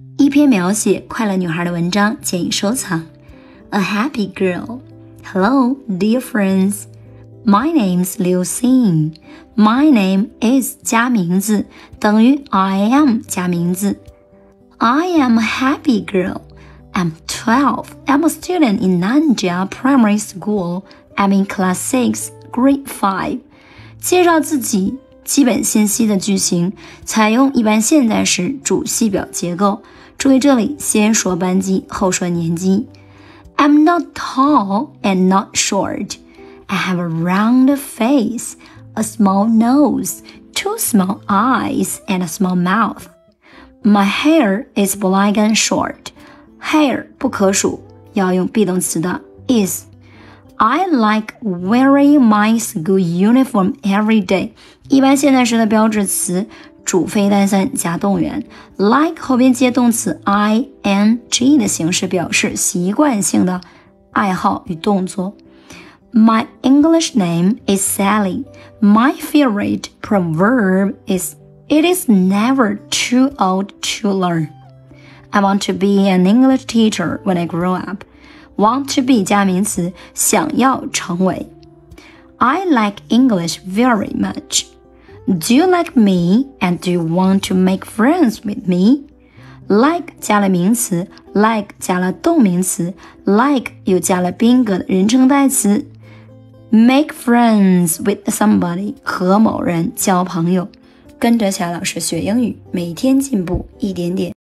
一篇描写快乐女孩的文章，建议收藏。A happy girl. Hello, dear friends. My name's Liu Xin. My name is 加名字等于 I am 加名字。I am a happy girl. I'm 12. I'm a student in Nanjia Primary School. I'm in class 6, grade 5. 介绍自己基本信息的句型采用一般现在时主系表结构。注意这里先说班级，后说年级。I'm not tall and not short. I have a round face, a small nose, 2 small eyes, and a small mouth. My hair is black and short. Hair 不可数，要用 be 动词的 is. I like wearing my school uniform every day. 一般现在时的标志词主非单三加动员 like 后边接动词 ing 的形式表示习惯性的爱好与动作。My English name is Sally. My favorite proverb is it is never too old to learn. I want to be an English teacher when I grow up. Want to be 加名词想要成为。I like English very much. Do you like me and do you want to make friends with me? Like 加了名词 like 加了动名词 like 又加了宾格的人称代词。Make friends with somebody 和某人交朋友。跟着小老师学英语，每天进步一点点。